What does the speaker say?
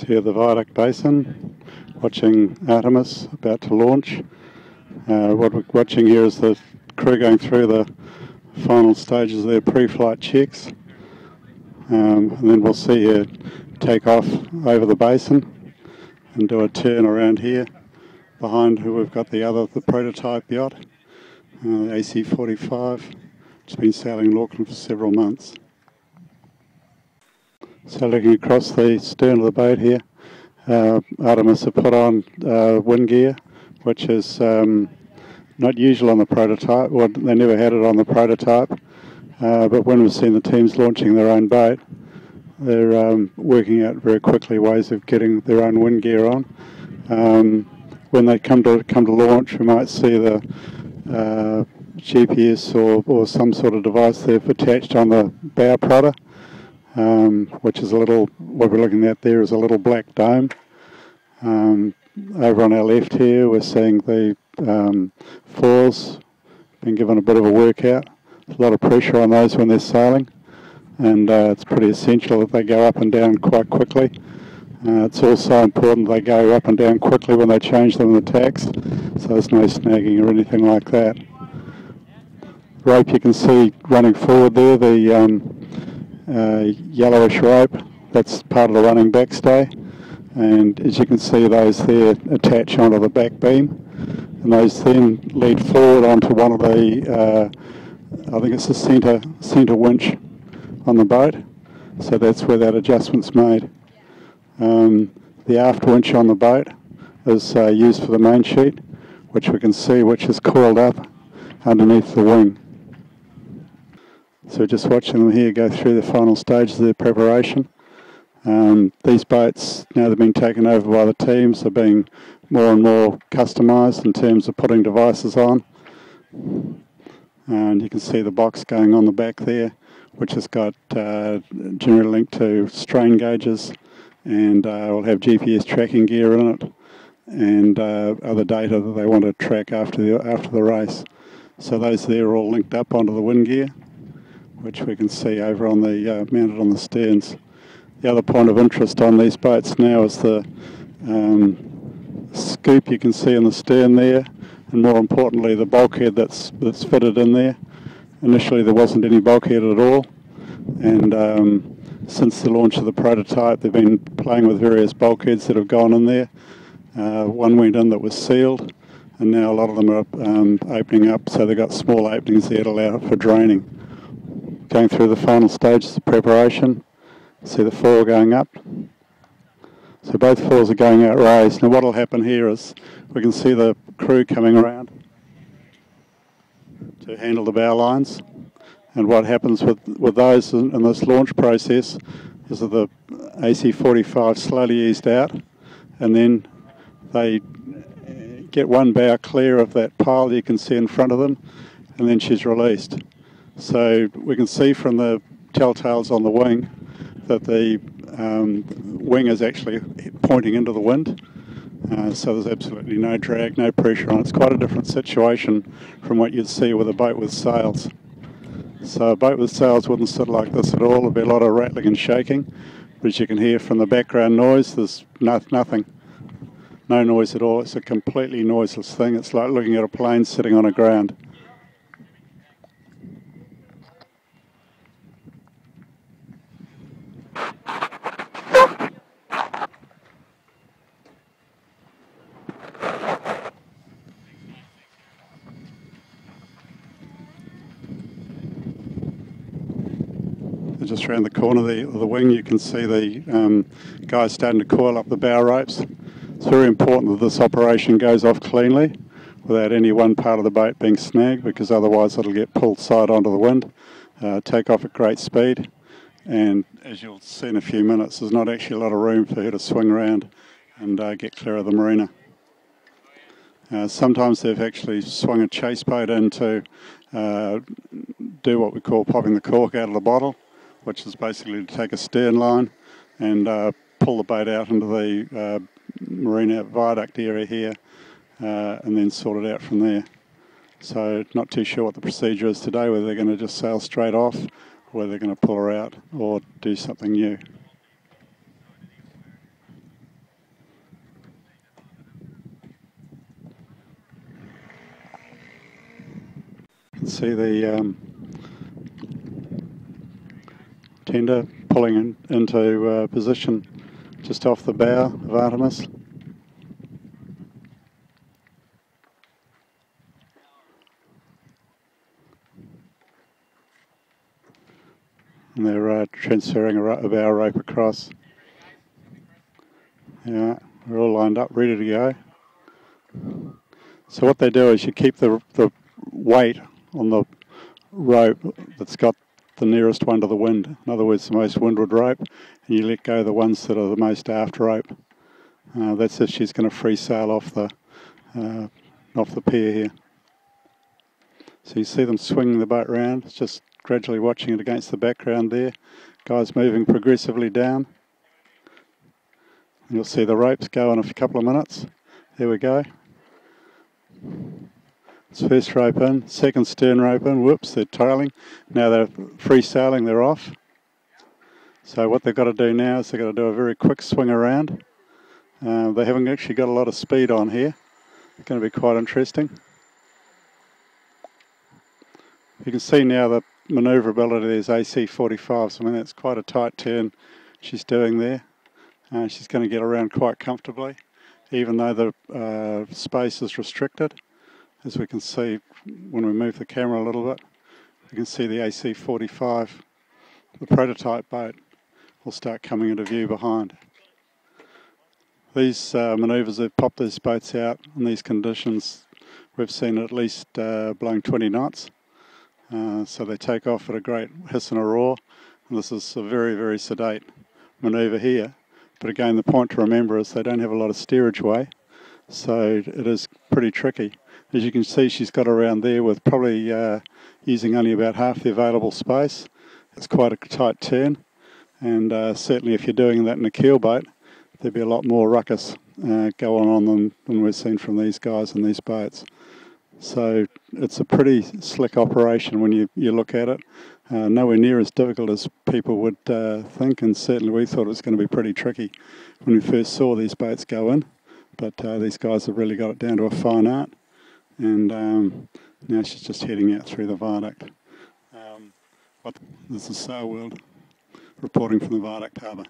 Here the Viaduct Basin, watching Artemis about to launch. What we're watching here is the crew going through the final stages of their pre-flight checks. And then we'll see her take off over the basin and do a turn around here. Behind her we've got the prototype yacht, the AC45. It's been sailing in Auckland for several months. So looking across the stern of the boat here, Artemis have put on wind gear, which is not usual on the prototype. Well, they never had it on the prototype, but when we've seen the teams launching their own boat, they're working out very quickly ways of getting their own wind gear on. When they come to launch, we might see the GPS or some sort of device they've attached on the bow prodder. Which is what we're looking at there is a little black dome. Over on our left here we're seeing the foils being given a bit of a workout. There's a lot of pressure on those when they're sailing, and it's pretty essential that they go up and down quite quickly. It's also important they go up and down quickly when they change them in the tacks, so there's no snagging or anything like that. Rope you can see running forward there, the yellowish rope, that's part of the running backstay, and as you can see those there attach onto the back beam, and those then lead forward onto one of the I think it's the centre winch on the boat, so that's where that adjustment's made. The aft winch on the boat is used for the main sheet, which we can see which is coiled up underneath the wing. So we're just watching them here go through the final stages of their preparation. These boats, now they've been taken over by the teams, are being more and more customised in terms of putting devices on. And you can see the box going on the back there, which has got generally linked to strain gauges, and will have GPS tracking gear in it, and other data that they want to track after the race. So those there are all linked up onto the wind gear, which we can see over on the mounted on the sterns. The other point of interest on these boats now is the scoop you can see in the stern there, and more importantly the bulkhead that's fitted in there. Initially there wasn't any bulkhead at all, and since the launch of the prototype they've been playing with various bulkheads that have gone in there. One went in that was sealed, and now a lot of them are opening up, so they've got small openings there to allow for draining. Going through the final stages of preparation, see the foil going up. So both foils are going out raised. Now what will happen here is we can see the crew coming around to handle the bow lines. And what happens with those in this launch process is that the AC45 slowly eased out, and then they get one bow clear of that pile you can see in front of them, and then she's released. So we can see from the telltales on the wing that the wing is actually pointing into the wind. So there's absolutely no drag, no pressure on it. It's quite a different situation from what you'd see with a boat with sails. So a boat with sails wouldn't sit like this at all. There'd be a lot of rattling and shaking. But as you can hear from the background noise, there's nothing. No noise at all. It's a completely noiseless thing. It's like looking at a plane sitting on a ground. Just around the corner of the wing you can see the guys starting to coil up the bow ropes. It's very important that this operation goes off cleanly without any one part of the boat being snagged, because otherwise it'll get pulled side onto the wind, take off at great speed, and as you'll see in a few minutes there's not actually a lot of room for her to swing around and get clear of the marina. Sometimes they've actually swung a chase boat in to do what we call popping the cork out of the bottle, which is basically to take a stern line and pull the boat out into the marina viaduct area here, and then sort it out from there. So not too sure what the procedure is today, whether they're going to just sail straight off, or whether they're going to pull her out or do something new. see the tender pulling into position just off the bow of Artemis. And they're transferring a bow rope across. Yeah, we're all lined up, ready to go. So what they do is you keep the weight on the rope that's got the nearest one to the wind. In other words, the most windward rope, and you let go the ones that are the most aft rope. That's if she's going to free sail off the pier here. So you see them swinging the boat round. It's just gradually watching it against the background there. Guys moving progressively down. And you'll see the ropes go in a couple of minutes. There we go. It's first rope in, second stern rope in. Whoops, they're trailing. Now they're free sailing, they're off. So what they've got to do now is they've got to do a very quick swing around. They haven't actually got a lot of speed on here. It's going to be quite interesting. You can see now the manoeuvrability. There's AC45, so I mean that's quite a tight turn she's doing there. She's going to get around quite comfortably, even though the space is restricted. As we can see when we move the camera a little bit, you can see the AC45, the prototype boat, will start coming into view behind. These manoeuvres have popped these boats out in these conditions. We've seen at least blowing 20 knots. So they take off at a great hiss and a roar. And this is a very, very sedate manoeuvre here. But again, the point to remember is they don't have a lot of steerage way. So it is pretty tricky. As you can see, she's got around there with probably using only about half the available space. It's quite a tight turn. And certainly if you're doing that in a keel boat, there'd be a lot more ruckus going on than we've seen from these guys in these boats. So it's a pretty slick operation when you look at it. Nowhere near as difficult as people would think, and certainly we thought it was going to be pretty tricky when we first saw these boats go in. But these guys have really got it down to a fine art. And now she's just heading out through the viaduct. This is Sail World reporting from the Viaduct Harbour.